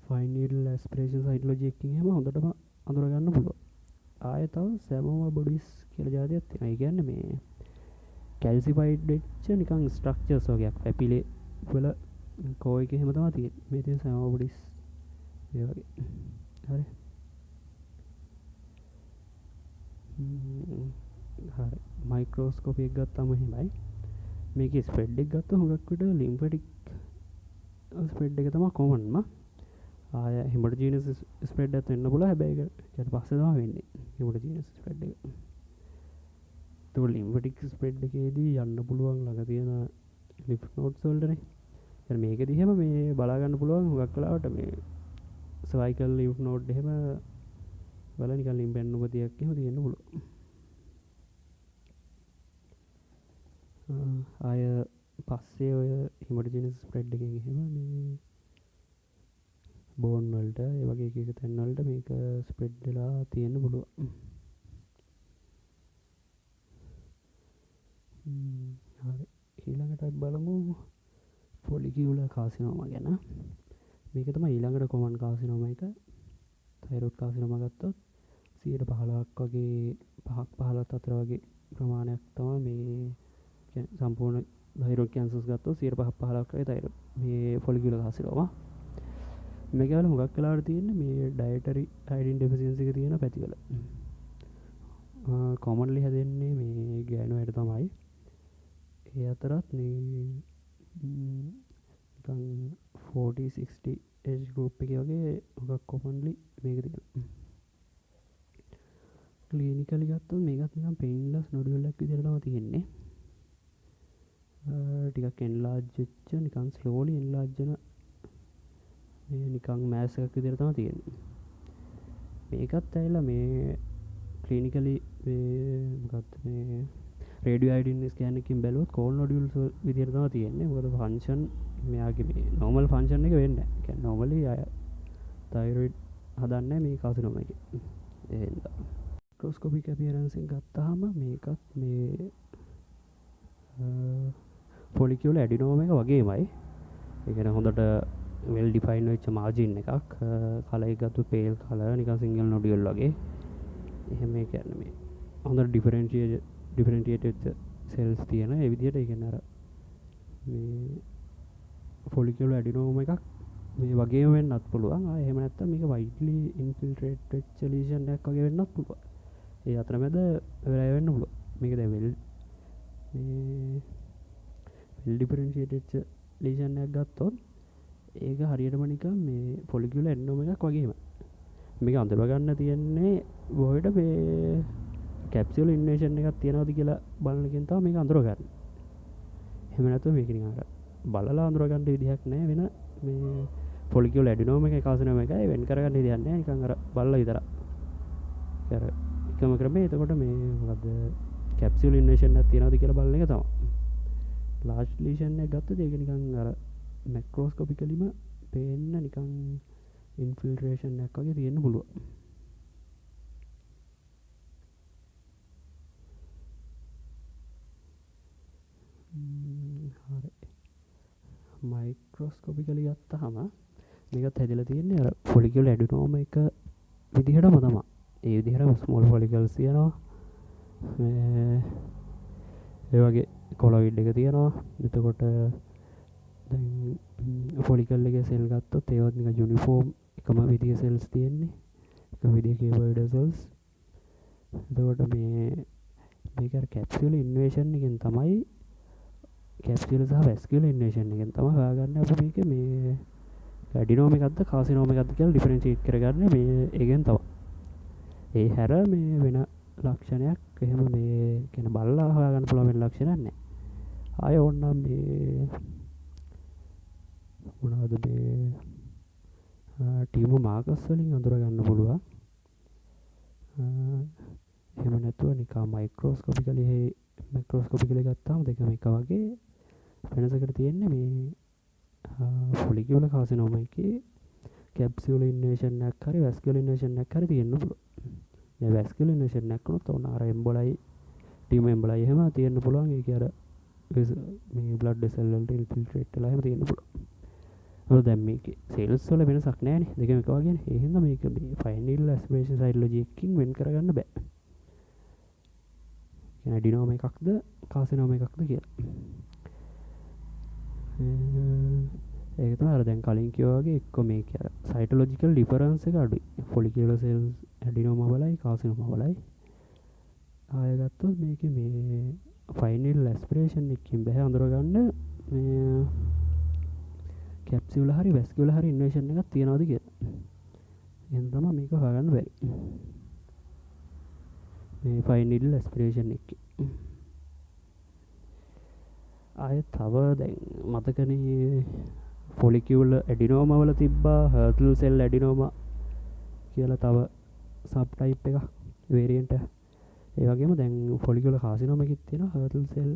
ෆයින් නීඩල් ඇස්පිරේෂන් සයිටොලොජි එකකින් එහෙම හොඳටම අඳුර ගන්න පුළුවන්. ආය තව සැමෝමා බොඩිස් කියලා જાතියක් තියෙනවා. ඒ කියන්නේ මේ කැල්සිෆයිඩ් වෙච්ච නිකන් ස්ට්‍රක්චර්ස් වගේක් පැපිලේ වල කෝ එකේ එහෙම තමයි තියෙන්නේ. මේ තියෙන සැමෝමා බොඩිස් මේ වගේ. හරි. හරි. මයික්‍රෝස්කෝපි එක ගත්තාම එහෙමයි. මේකේ ස්ප්‍රෙඩ් එක ගත්තොත් හුඟක් විට ලිම්ෆැටික් ස්ප්‍රෙඩ් එක තමයි කොමන්ම. ආය හෙමටොජීනස් ස්ප්‍රෙඩ් එකක් වෙන්න පුළුවන්. හැබැයි ඒක ඊට පස්සේ තමයි වෙන්නේ හෙමටොජීනස් ස්ප්‍රෙඩ් එක. ඒක ලිම්ෆැටික් ස්ප්‍රෙඩ් එකේදී යන්න පුළුවන් ළඟ තියෙන ලිම්ෆ් නෝඩ්ස් වලටනේ. يعني මේකෙදි එහෙම මේ බලා ගන්න පුළුවන් හුඟක් වෙලාවට මේ සර්වයිකල් ලිම්ෆ් නෝඩ් එහෙම වල නිකන් ලිම්ෆැඩ්නොපතියක් එහෙම තියෙන්න පුළුවන්. ආය පස්සේ ඔය හෙමටොජීනස් ස්ප්‍රෙඩ් එකෙන් එහෙම මේ බෝන් වලට ඒ වගේ එක තැන් වලට මේක ස්ප්‍රෙඩ් වෙලා තියෙන්න පුළුවන්. හරි. ඊළඟට බලමු ෆොලිකියුලර් කාසිනෝමා ගැන. මේක තමයි ඊළඟට කොමන් කාසිනෝමා එක. තයිරොයිඩ් කාසිනෝමා ගත්තොත් 15ක් වගේ 15ත් අතර වගේ ප්‍රමාණයක් තමයි මේ කියන්නේ සම්පූර්ණ තයිරොයිඩ් කැන්සර්ස් ගත්තොත් 15ක් වගේ තයිරොයිඩ් මේ ෆොලිකියුලර් කාසිනෝමා. මේක වල හුඟක් වෙලාවට තියෙන්නේ මේ ඩයටරි අයඩින් ඩෙෆිෂියන්සි එක තියෙන පැතිවල. කොමන්ලි හැදෙන්නේ මේ ගෑනු අයට තමයි. ඒ අතරත් මේ නිකන් 40-60 ඒජ් ගෲප් එකේ වගේ හුඟක් කොමන්ලි මේක තියෙනවා. ක්ලිනිකලි ගත්තොත් මේකත් නිකන් පේන්ලස් නොඩියුල් එකක් විදිහට තමයි තියෙන්නේ. ටිකක් එන්ලාර්ජ් වෙච්ච නිකන් ස්ලෝලි එන්ලාර්ජ් වෙන මේ නිකන් මෑස් එකක් විදිහට තමයි තියෙන්නේ. මේකත් ඇවිල්ලා මේ ක්ලිනිකලි මේ මොකක්ද මේ රේඩියෝ අයඩින් ස්කෑන් එකකින් බැලුවොත් කෝල් නොඩියුල්ස් විදිහට තමයි තියෙන්නේ. මොකද ෆන්ක්ෂන් මෙයාගේ මේ නෝමල් ෆන්ක්ෂන් එක වෙන්නේ නැහැ. කියන්නේ නෝමලි තයිරොයිඩ් හදන්නේ මේ කාසිනෝමා එකේ. ඒ හින්දා මයික්‍රොස්කෝපික් අපියරන්ස් එක ගත්තාම මේකත් මේ ෆොලිකියුලර් ඇඩිනෝමා එක වගේමයි. ඒ කියන්නේ හොඳට වෙල් ඩිෆයින් වෙච්ච මාජින් එකක්. කලර් එක ගත්තු පේල් කලර් නිකන් සිංගල් නොඩියුල් වගේ. එහෙම ඒ කියන්නේ මේ හොඳට ඩිෆරෙන්ෂියේට් වෙච්ච සෙල්ස් තියෙන ඒ විදිහට ඒ කියන්නේ අර මේ ෆොලිකියුලර් ඇඩිනෝම එකක් මේ වගේම වෙන්නත් පුළුවන්. එහෙම නැත්නම් මේක වයිඩ්ලි ඉන්ෆිල්ට්‍රේට් වෙච්ච ලීෂන් එකක් වගේ වෙන්නත් පුළුවන්. ඒ අතරමැද වෙරය වෙන්න පුළුවන්. මේක දැන් වෙල් ඩිෆරෙන්ෂියේටඩ් ලීෂන් එකක් ගත්තොත් ඒක හරියටම නිකන් මේ ෆොලිකියුලර් ඇඩිනෝම එකක් වගේම. මේක අඳුර ගන්න තියෙන්නේ බොහෙට මේ කැප්සියුල් ඉන්වේෂන් එකක් තියනවාද කියලා බලන එකෙන් තමයි මේක අඳුර ගන්න. එහෙම නැත්නම් මේක නිකන් අර බලලා අඳුර ගන්න විදිහක් නැහැ වෙන මේ ෆොලිකියුලර් ඇඩිනෝම එකයි කාසිනෝම එකයි වෙන් කරගන්න විදිහක් නැහැ. නිකන් අර බලලා විතරයි. අර එකම ක්‍රමේ එතකොට මේ මොකද්ද කැප්සියුල් ඉන්වේෂන් එකක් තියනවාද කියලා බලන එක තමයි. ලාර්ජ් ලීෂන් එකක් ගත්තොත් ඒක නිකන් අර මැක්‍රොස්කෝපිකලිම පේන්න නිකන් ඉන්ෆිල්ට්‍රේෂන් එකක් වගේ තියෙන්න පුළුවන්. හරි. මයික්‍රොස්කෝපිකලි ගත්තාම මේකත් හැදිලා තියෙන්නේ අර ෆොලිකියුලර් ඇඩිනෝම එක විදිහටම තමයි. ඒ විදිහටම ස්මෝල් ෆොලිකල්ස් තියෙනවා. ඒ වගේ කොලොයිඩ් එක තියෙනවා. එතකොට දැන් ෆොලිකල් එකේ සෙල් ගත්තොත් ඒවත් නිකන් යුනිෆෝම් එකම විදිහේ සෙල්ස් තියෙන්නේ. එක විදිහේ කියුබොයිඩ් සෙල්ස්. එතකොට මේක අර කැප්සියුල් ඉන්වේෂන් එකෙන් තමයි කැප්සියුල් සහ වැස්කියුලර් ඉන්වේෂන් එකෙන් තමයි හොයාගන්නේ අපි මේකේ මේ ඇඩිනෝම එකක්ද කාසිනෝම එකක්ද කියලා ඩිෆරෙන්ෂিয়েට් කරගන්නේ මේ එකෙන් තමයි. ඒ හැර මේ වෙන ලක්ෂණයක් එහෙම මේ කියන බලලා හොයාගන්න පුළුවන් වෙන ලක්ෂණයක් නැහැ. ආයෙ ඕනනම් මේ මොනවද මේ ටියුමර් මාකර්ස් වලින් අඳුර ගන්න පුළුවන්. එහෙම නැතුව නිකන් මයික්‍රොස්කෝපිකලි මැක්‍රොස්කෝපිකලි ගත්තාම දෙකම එක වගේ වෙනසකට තියෙන්නේ මේ ෆොලිකියුලර් කාසිනෝම එකේ කැප්සියුල් ඉන්වේෂන් එකක් හරි වැස්කියුලර් ඉන්වේෂන් එකක් හරි තියෙන්න පුළුවන්. දැන් වැස්කියුලර් ඉන්වේෂන් එකක් වුණොත් ඔන්න අර එම්බොලයි ටියුමර් එම්බොලයි එහෙම තියෙන්න පුළුවන්. ඒක අර මේ බ්ලඩ් වෙසල් වලට ඉන්ෆිල්ට්‍රේට් වෙලා එහෙම තියෙන්න පුළුවන්. මොකද දැන් මේකේ සෙල්ස් වල වෙනසක් නැහැනේ. දෙකම එක වගේනේ. ඒ හින්දා මේක මේ ෆයින් නීඩල් ඇස්පිරේෂන් සයිටොලොජි එකකින් වෙන් කරගන්න බෑ. කියන ඇඩිනෝම එකක්ද කාසිනෝම එකක්ද කියලා. ඒක තමයි අර දැන් කලින් කිව්වා වගේ එක්ක මේක අර සයිටොලොජිකල් ඩිෆරන්ස් එක අඩුයි. ෆොලිකියුලර් සෙල්ස් ඇඩිනෝම වලයි කාසිනෝම වලයි. ආයෙ ගත්තොත් මේකේ මේ ෆයින් නීඩල් ඇස්පිරේෂන් එකකින් බෑ අඳුරගන්න මේ කැප්සියුල හරි වැස්කියුල හරි ඉන්වේෂන් එකක් තියනවාද කියලා. එහෙනම් තමයි මේක හොයාගන්න බැරි. මේ ෆයින් නීඩල් ඇස්පිරේෂන් එකේ. ආයෙ තව දැන් මතකනේ ෆොලිකියුලර් ඇඩිනෝමා වල තිබ්බා හර්ටල් සෙල් ඇඩිනෝමා කියලා තව සබ් ටයිප් එකක් වේරියන්ට් එක. ඒ වගේම දැන් ෆොලිකියුලර් කාසිනෝමා එකක් තියෙනවා හර්ටල් සෙල්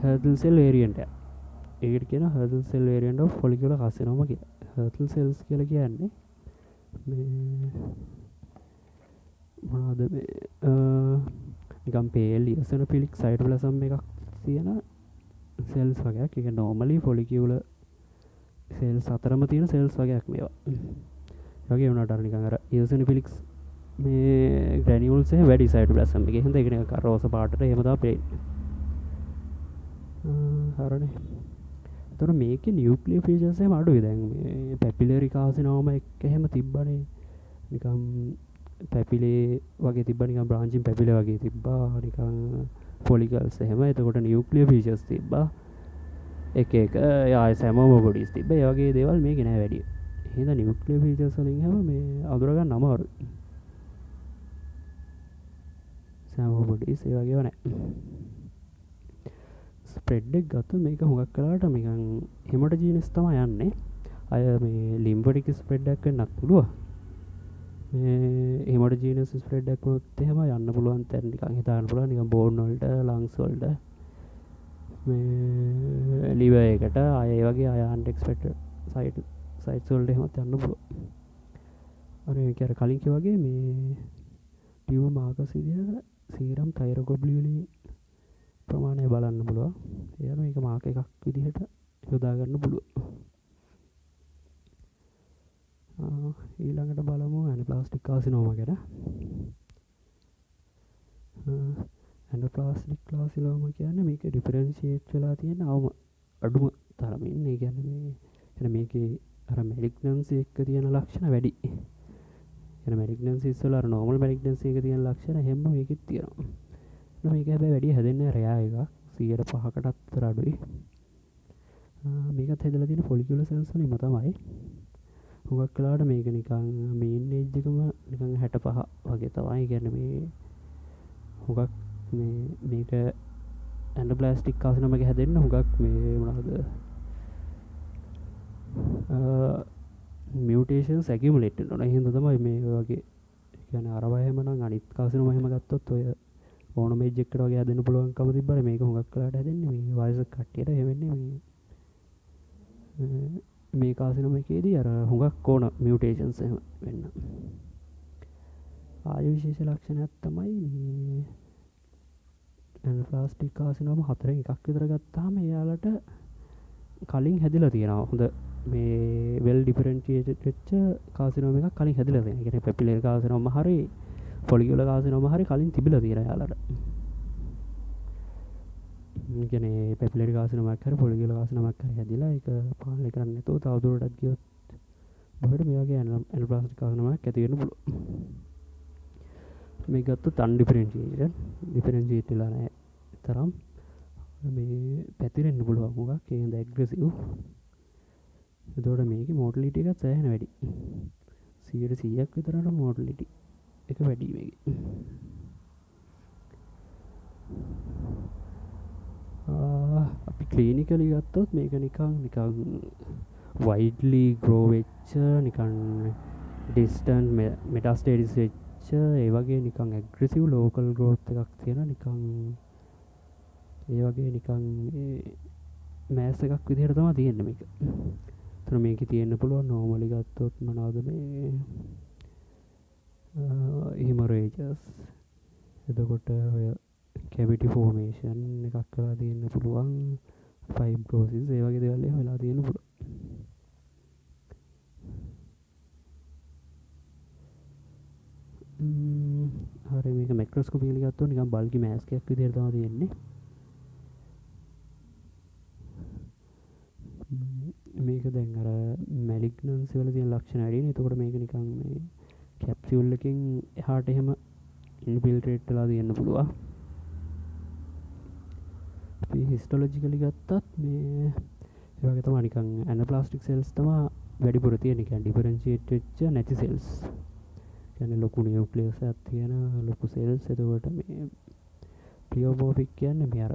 හර්ටල් සෙල් වේරියන්ට් එක. ඒකට කියන හර්ටල් සෙල් වේරියන්ට් ඔෆ් ෆොලිකියුලර් කාසිනෝමා කියලා. හර්ටල් සෙල්ස් කියලා කියන්නේ මේ මොනවද මේ නිකන් පේල් ඉසනොෆිලික් සයිටෝප්ලාසම් එකක් තියෙන සෙල්ස් වගේක්. ඒක normally ෆොලිකියුලර් සෙල්ස් අතරම තියෙන සෙල්ස් වගේක් මේවා. ඒ වගේ වුණාට අර නිකන් අර ඉසනොෆිලික්ස් මේ ග්‍රැනියුල්ස් එක වැඩි සයිටෝප්ලාසම් එකේ. හින්දා ඒක නිකන් රෝස පාටට එහෙම තමයි පේන්නේ. හරනේ. එතකොට මේකේ නියුක්ලියර් ෆීචර්ස් එහෙම අඩුයි. දැන් මේ පැපිලරි කාසිනෝමා එක එහෙම තිබ්බනේ. නිකන් පැපිලේ වගේ තිබ්බා නිකන් බ්‍රාන්චින් පැපිලේ වගේ තිබ්බා නිකන් ෆොලිකල්ස් එහෙම. එතකොට නියුක්ලියර් ෆීචර්ස් තිබ්බා. එක එක ආයෙ සැමෝම බොඩිස් තිබ්බා. ඒ වගේ දේවල් මේකේ නෑ වැඩි. එහෙනම් නියුක්ලියර් ෆීචර්ස් වලින් හැම මේ අඳුර ගන්න අමාරුයි. සැමෝම බොඩිස් ඒ වගේව නෑ. ස්ප්‍රෙඩ් එක ගත්තොත් මේක හුඟක් කලාට නිකන් හෙමටොජීනස් තමයි යන්නේ. අය මේ ලිම්ෆටික් ස්ප්‍රෙඩ් එකක් වෙන්නත් පුළුවන්. මේ හෙමටොජීනස් ස්ප්‍රෙඩ් එකක් වුණොත් එහෙම යන්න පුළුවන් තැන් නිකන් හිතාගන්න පුළුවන් නිකන් බෝන් වලට ලංග්ස් වලට මේ ලිවර් එකට අය ඒ වගේ අය අන්එක්ස්පෙක්ටඩ් සයිට්ස් වලට එහෙමත් යන්න පුළුවන්. අර මේක අර කලින් කිව්වා වගේ මේ ටියුමර් මාකර්ස් විදිහට සීරම් තයිරොග්ලොබියුලින් ප්‍රමාණය බලන්න පුළුවන්. එයාට මේක මාක් එකක් විදිහට යොදා ගන්න පුළුවන්. ඊළඟට බලමු ඇනප්ලාස්ටික් කාසිනෝමා ගැන. ඇනප්ලාස්ටික් ක්ලාසිලෝම කියන්නේ මේක ඩිෆරන්ෂියේට් වෙලා තියෙන අවම අඩුම තරමින්. ඒ කියන්නේ මේකේ අර මැලිග්නන්සි එක්ක තියෙන ලක්ෂණ වැඩි. කියන්නේ මැලිග්නන්සිස් වල අර නෝමල් මැලිග්නන්සි එක තියෙන ලක්ෂණ හැම මේකෙත් තියෙනවා. මේක හැබැයි වැඩි හැදෙන්නේ රෙයා එකක්. 100%කටත් අතර අඩුයි. මේකත් හැදලා තියෙන ෆොලිකියුලර් සෙල්ස් වලින්ම තමයි. හුඟක් වෙලාවට මේක නිකන් මේන් ඒජ් එකම නිකන් 65 වගේ තමයි. ඒ කියන්නේ මේ හුඟක් මේක ඇන්ඩෝප්ලාස්ටික් කාසිනෝම එක හැදෙන්න හුඟක් මේ මොනවද මියුටේෂන්ස් ඇකියුමුලේට් වෙනවා. ඒ හින්දා තමයි මේ වගේ කියන්නේ අර වයම නම් අනිත් කාසිනෝම එහෙම ගත්තොත් ඔය ඕනම ඒජ් එකකට වගේ හැදෙන්න පුළුවන්කම තිබ්බට මේක හුඟක් වෙලාවට හැදෙන්නේ මේ වයසක කට්ටියට. එහෙම වෙන්නේ මේ කාසිනෝම එකේදී අර හුඟක් ඕන මියුටේෂන්ස් එහෙම වෙන්න. ආයු විශේෂ ලක්ෂණයක් තමයි මේ ඇනප්ලාස්ටික් කාසිනෝම 4න් එකක් විතර ගත්තාම එයාලට කලින් හැදිලා තියෙනවා. හොඳ මේ වෙල් ඩිෆරෙන්ෂියේටඩ් වෙච්ච කාසිනෝම එකක් කලින් හැදිලා තියෙනවා. ඒ කියන්නේ පැපිලර් කාසිනෝම හරි ෆොලිකියුලර් කාසිනෝම හරි කලින් තිබිලා තියෙනවා එයාලට. ඒ කියන්නේ පැපිලර් කාසිනෝමක් හරි ෆොලිකියුලර් කාසිනෝමක් හරි හැදිලා ඒක පාලනය කරන්න නැතුව තවදුරටත් ගියොත් බොහොම මේ වගේ ඇනප්ලාස්ටික් කාසිනෝමක් ඇති වෙන්න පුළුවන්. මේ ගත්තොත් ඩිෆරෙන්ෂියේට් වෙලා නැහැ තරම්. මේ පැතිරෙන්න පුළුවන් මොකක් ඒ හින්දා ඇග්‍රෙසිව්. එතකොට මේකේ මෝටිලිටි එකත් සෑහෙන වැඩි. 100%ක් විතරට මෝටිලිටි එක වැඩි මේකේ. අපි ක්ලිනිකලි ගත්තොත් මේක නිකන් වයිඩ්ලි ග්‍රෝ වෙච්ච නිකන් ඩිස්ටන්ට් මෙටාස්ටේසිස් වෙච්ච ඒ වගේ නිකන් ඇග්‍රෙසිව් ලෝකල් ග්‍රෝත් එකක් තියෙන නිකන් ඒ වගේ නිකන් මෑස් එකක් විදිහට තමයි තියෙන්නේ මේක. එතන මේකේ තියෙන්න පුළුවන් නෝමලි ගත්තොත් මොනවද මේ හිමොරේජස්. එතකොට ඔය කැවිටි ෆෝමේෂන් එකක් වෙලා තියෙන්න පුළුවන්. ෆයිබ්‍රෝසිස් ඒ වගේ දේවල් එහෙම වෙලා තියෙන්න පුළුවන්. හරි මේක මැක්‍රොස්කෝපිකලි ගත්තොත් නිකන් බල්කි මෑස් එකක් විදිහට තමයි තියෙන්නේ. මේක දැන් අර මැලිග්නන්සි වල තියෙන ලක්ෂණ වැඩිනේ. එතකොට මේක නිකන් මේ කැප්සියුල් එකකින් එහාට එහෙම ඉන්ෆිල්ට්‍රේට් වෙලා තියෙන්න පුළුවන්. අපි හිස්ටොලොජිකලි ගත්තත් මේ ඒ වගේ තමයි නිකන් ඇනප්ලාස්ටික් සෙල්ස් තමයි වැඩිපුර තියෙන්නේ. කියන්නේ ඩිෆරෙන්ෂියේට් වෙච්ච නැති සෙල්ස්. කියන්නේ ලොකු නියුක්ලියස් එකක් තියෙන ලොකු සෙල්ස්. එතකොට මේ ප්ලියෝමෝෆික් කියන්නේ මේ අර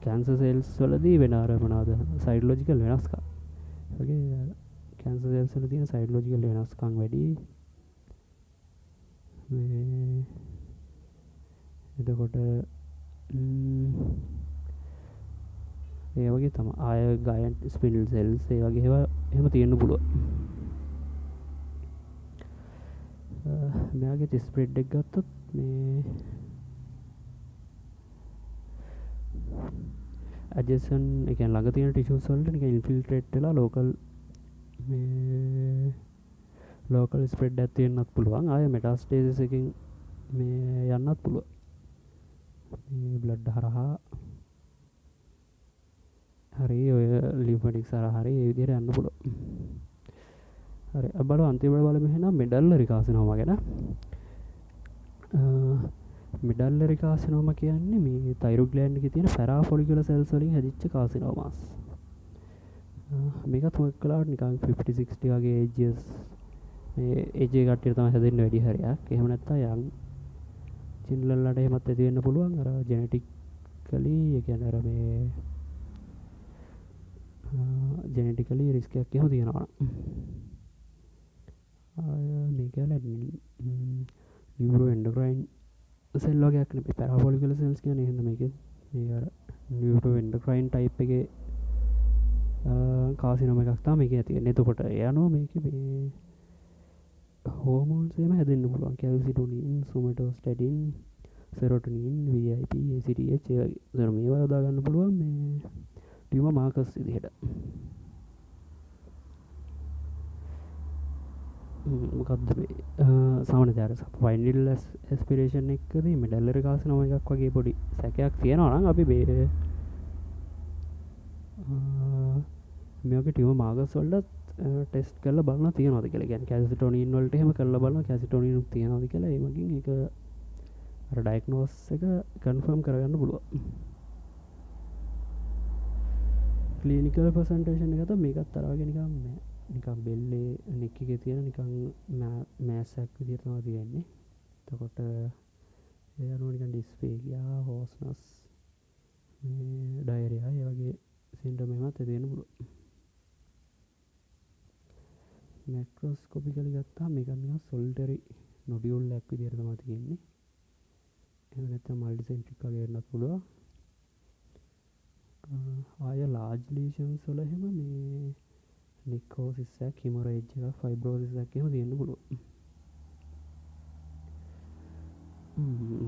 කැන්සර් සෙල්ස් වලදී වෙන අර මොනවාද සයිටොලොජිකල් වෙනස්කම්. ඒ වගේ කැන්සර් සෙල්ස් වල තියෙන සයිටොලොජිකල් වෙනස්කම් වැඩි. මේ එතකොට ඒ වගේ තමයි ආය ගයන්ට් ස්පින්ඩල් සෙල්ස් ඒ වගේ ඒවා එහෙම තියෙන්න පුළුවන්. මෙයාගේ තිස් ස්ප්‍රෙඩ් එක ගත්තොත් මේ ඇජසන් එක ළඟ තියෙන ටිෂුස් වලට නිකන් ඉන්ෆිල්ට්‍රේට් වෙලා ලෝකල් ස්ප්‍රෙඩ් එකක් තියෙන්නත් පුළුවන්. ආය මෙටාස්ටේසිස් එකකින් මේ යන්නත් පුළුවන්. මේ බ්ලඩ් හරහා හරි ඔය ලිම්ෆටික්ස් හරහා හරි ඒ විදිහට යන්න පුළුවන්. හරි බලමු අන්තිමට බලමු එහෙනම් මෙඩල්ලරි කාසිනෝම ගැන. මෙඩල්ලරි කාසිනෝම කියන්නේ මේ තයිරොයිඩ් ග්ලෑන්ඩ් එකේ තියෙන පැරාෆොලිකියුලර් සෙල්ස් වලින් හැදිච්ච කාසිනෝමාස්. මේකත් මොකක් කළාට නිකන් 50 60 වගේ ඒජස් මේ ඒජ් එක කට්ටියට තමයි හැදෙන්න වැඩි හරියක්. එහෙම නැත්නම් යන් චිල්ලන්ලට එහෙමත් ඇති වෙන්න පුළුවන්. අර ජෙනටිකලි ඒ කියන්නේ අර මේ ජෙනටිකලි රිස්ක් එකක් එහෙම තියෙනවා. මේක නියුරෝ එන්ඩෝක්‍රයින් සෙල් වගේක් නෙමෙයි පැරාෆොලිකියුලර් සෙල්ස් කියන්නේ. එහෙනම් මේකේ මේ අර නියුරෝ එන්ඩෝක්‍රයින් ටයිප් එකේ කාසිනෝම එකක් තමයි මේකේ ඇති වෙන්නේ. එතකොට යනවා මේකේ මේ හෝමෝන්ස් එහෙම හැදෙන්න පුළුවන්. කැල්සිටොනින්, සොමැටෝස්ටැටින්, සෙරොටොනින්, VIP, ACTH ඒ වගේ. ඒතර මේවා යොදා ගන්න පුළුවන් මේ ටියුමර් මාකර්ස් විදිහට. මොකක්ද මේ සාමාන්‍ය දැන් ෆයිනල් ඇස්පිරේෂන් එකකදී මෙඩල් එක කාසිනම එකක් වගේ පොඩි සැකයක් තියෙනවා නම් අපි මේ මේක ටියුමර් මාකර්ස් වලට ටෙස්ට් කරලා බලන්න තියනවාද කියලා. කියන්නේ කැල්සිටෝනින් වලට එහෙම කරලා බලනවා කැල්සිටෝනින් උත් තියනවාද කියලා. ඒ මගින් ඒක අර ඩයග්නෝස් එක කන්ෆර්ම් කරගන්න පුළුවන්. ක්ලිනිකල් ප්‍රසන්ටේෂන් එක තමයි මේකත් අර වගේ නිකන් බෙල්ලේ නෙක් එකේ තියෙන නිකන් මෑස් එකක් විදියට තමයි තියෙන්නේ. එතකොට ඒ අනුව නිකන් ඩිස්ෆේගියා, හෝස්නස්, මේ ඩයරියා ඒ වගේ සින්ඩ්‍රෝම් එකක් තියෙන්න පුළුවන්. මැක්‍රොස්කොපිකලි ගත්තාම මේක නිකන් සොලිටරි නොඩියුල් එකක් විදියට තමයි තියෙන්නේ. එහෙම නැත්නම් මල්ටිසෙන්ට්‍රික් වගේ වෙන්නත් පුළුවන්. ආය ලාර්ජ් ලීෂන්ස් වල එහෙම මේ නික්‍රෝසිස් එකක්, හිමොරේජ් එකක්, ෆයිබ්‍රෝසිස් එකක් එහෙම තියෙන්න පුළුවන්.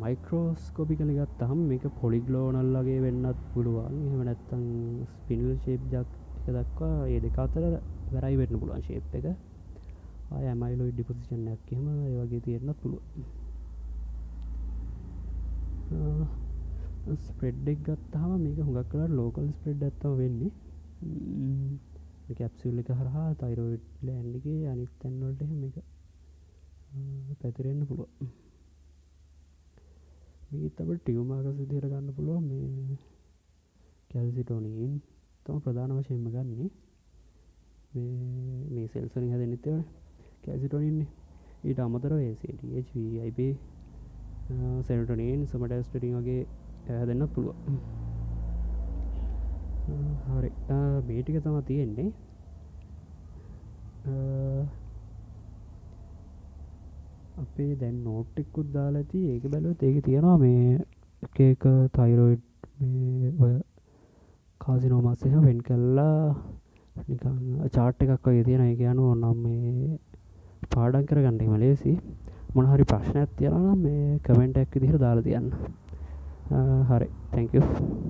මයික්‍රෝස්කොපිකලි ගත්තාම මේක පොලිග්ලෝනල් වගේ වෙන්නත් පුළුවන්. එහෙම නැත්නම් ස්පිනල් ෂේප් එකක් දක්වා ඒ දෙක අතර වැරයි වෙන්න පුළුවන් ෂේප් එක. ආය ඇමයිලොයිඩ් ඩිපොසිෂන් එකක් එහෙම ඒ වගේ තියෙන්නත් පුළුවන්. ස්ප්‍රෙඩ් එක ගත්තාම මේක හුඟක් වෙලාවට ලෝකල් ස්ප්‍රෙඩ් එකක් තමයි වෙන්නේ. මේ කැප්සියුල් එක හරහා තයිරොයිඩ් ග්ලෑන්ඩ් එකේ අනිත් තැන් වලට එහෙම මේක පැතිරෙන්න පුළුවන්. මේකත් අපිට ටියුමර් මාකර්ස් විදිහට ගන්න පුළුවන්. මේ කැල්සිටෝනින් තමයි ප්‍රධාන වශයෙන්ම ගන්නෙ. මේ සෙල්ස් වලින් හැදෙන්නෙත් ඒවනේ කැල්සිටෝනින්. ඊට අමතරව ACTH, VIP, සෙරොටොනින්, සොමැටෝස්ටැටින් වගේ හැදෙන්නත් පුළුවන්. හරි මේ ටික තමයි තියෙන්නේ. අපේ දැන් නෝට් එකකුත් දාලා ඇති. ඒක බැලුවොත් ඒකේ තියෙනවා මේ එක එක තයිරොයිඩ් මේ ඔය කාසිනෝමාස් එහෙම වෙන් කළා නිකන් chart එකක් වගේ තියෙනවා. ඒක යනවා නම් මේ පාඩම් කරගන්න එහෙම ලේසි. මොන හරි ප්‍රශ්නයක් තියෙනවා නම් මේ කමෙන්ට් එකක් විදිහට දාලා තියන්න. හරි thank you.